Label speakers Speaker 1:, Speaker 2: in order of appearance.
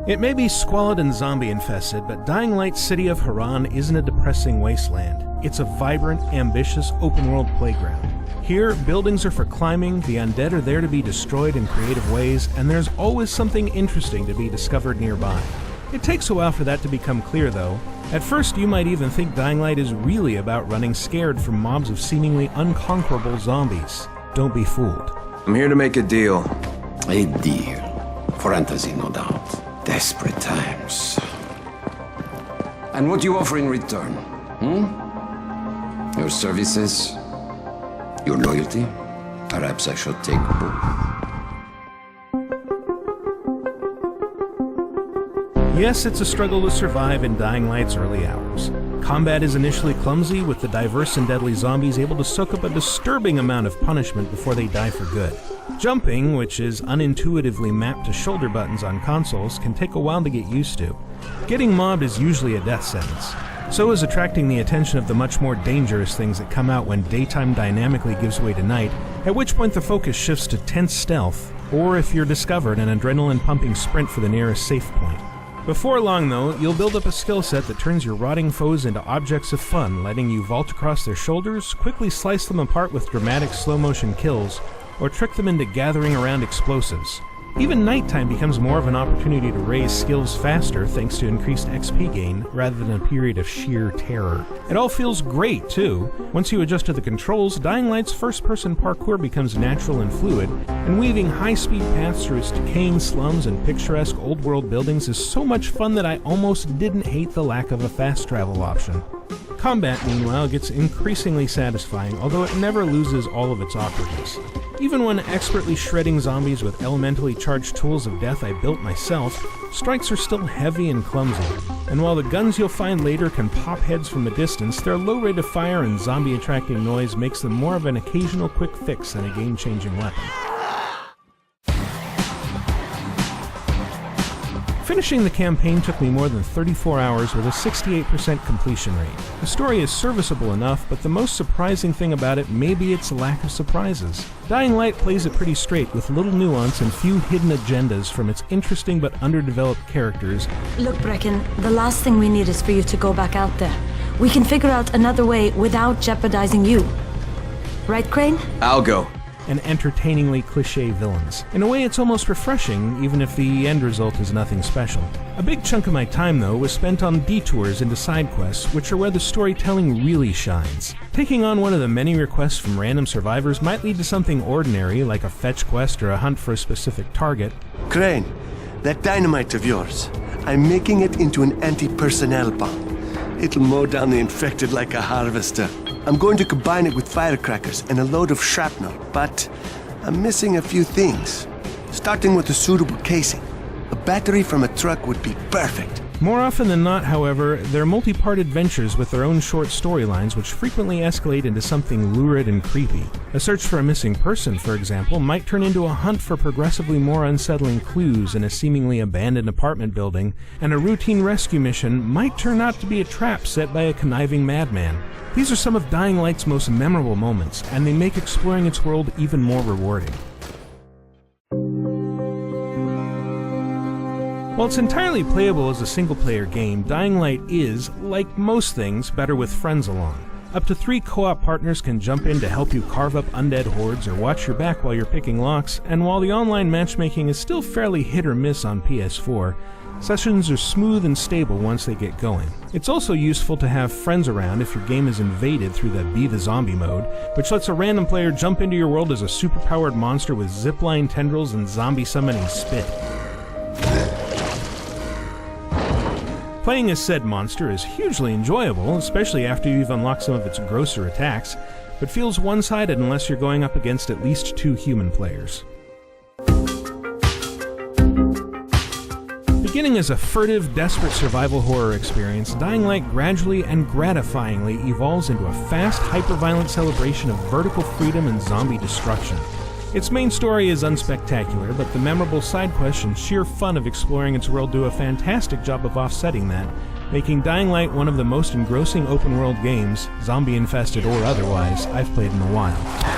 Speaker 1: It may be squalid and zombie-infested, but Dying Light's city of Harran isn't a depressing wasteland. It's a vibrant, ambitious, open-world playground. Here, buildings are for climbing, the undead are there to be destroyed in creative ways, and there's always something interesting to be discovered nearby. It takes a while for that to become clear, though. At first, you might even think Dying Light is really about running scared from mobs of seemingly unconquerable zombies. Don't be fooled.
Speaker 2: I'm here to make a deal.
Speaker 3: A deal. Fantasy, no doubt. Desperate times. And what do you offer in return? Your services? Your loyalty? Perhaps I should take both.
Speaker 1: Yes, it's a struggle to survive in Dying Light's early hours. Combat is initially clumsy, with the diverse and deadly zombies able to soak up a disturbing amount of punishment before they die for good. Jumping, which is unintuitively mapped to shoulder buttons on consoles, can take a while to get used to. Getting mobbed is usually a death sentence. So is attracting the attention of the much more dangerous things that come out when daytime dynamically gives way to night, at which point the focus shifts to tense stealth, or if you're discovered, an adrenaline-pumping sprint for the nearest safe point. Before long, though, you'll build up a skill set that turns your rotting foes into objects of fun, letting you vault across their shoulders, quickly slice them apart with dramatic slow-motion kills, or trick them into gathering around explosives. Even nighttime becomes more of an opportunity to raise skills faster thanks to increased XP gain, rather than a period of sheer terror. It all feels great, too. Once you adjust to the controls, Dying Light's first-person parkour becomes natural and fluid, and weaving high-speed paths through its decaying slums and picturesque old-world buildings is so much fun that I almost didn't hate the lack of a fast travel option. Combat, meanwhile, gets increasingly satisfying, although it never loses all of its awkwardness. Even when expertly shredding zombies with elementally charged tools of death I built myself, strikes are still heavy and clumsy, and while the guns you'll find later can pop heads from a distance, their low rate of fire and zombie-attracting noise makes them more of an occasional quick fix than a game-changing weapon. Finishing the campaign took me more than 34 hours with a 68% completion rate. The story is serviceable enough, but the most surprising thing about it may be its lack of surprises. Dying Light plays it pretty straight, with little nuance and few hidden agendas from its interesting but underdeveloped characters.
Speaker 4: Look, Brecken, the last thing we need is for you to go back out there. We can figure out another way without jeopardizing you. Right, Crane?
Speaker 2: I'll go.
Speaker 1: And entertainingly cliché villains. In a way, it's almost refreshing, even if the end result is nothing special. A big chunk of my time, though, was spent on detours into side quests, which are where the storytelling really shines. Taking on one of the many requests from random survivors might lead to something ordinary, like a fetch quest or a hunt for a specific target.
Speaker 5: Crane, that dynamite of yours, I'm making it into an anti-personnel bomb. It'll mow down the infected like a harvester. I'm going to combine it with firecrackers and a load of shrapnel, but I'm missing a few things. Starting with a suitable casing. A battery from a truck would be perfect.
Speaker 1: More often than not, however, they're multi-part adventures with their own short storylines which frequently escalate into something lurid and creepy. A search for a missing person, for example, might turn into a hunt for progressively more unsettling clues in a seemingly abandoned apartment building, and a routine rescue mission might turn out to be a trap set by a conniving madman. These are some of Dying Light's most memorable moments, and they make exploring its world even more rewarding. While it's entirely playable as a single-player game, Dying Light is, like most things, better with friends along. Up to 3 co-op partners can jump in to help you carve up undead hordes or watch your back while you're picking locks, and while the online matchmaking is still fairly hit or miss on PS4, sessions are smooth and stable once they get going. It's also useful to have friends around if your game is invaded through the Be the Zombie mode, which lets a random player jump into your world as a superpowered monster with zipline tendrils and zombie summoning spit. Playing as said monster is hugely enjoyable, especially after you've unlocked some of its grosser attacks, but feels one-sided unless you're going up against at least 2 human players. Beginning as a furtive, desperate survival horror experience, Dying Light gradually and gratifyingly evolves into a fast, hyper-violent celebration of vertical freedom and zombie destruction. Its main story is unspectacular, but the memorable side quests and sheer fun of exploring its world do a fantastic job of offsetting that, making Dying Light one of the most engrossing open-world games, zombie-infested or otherwise, I've played in a while.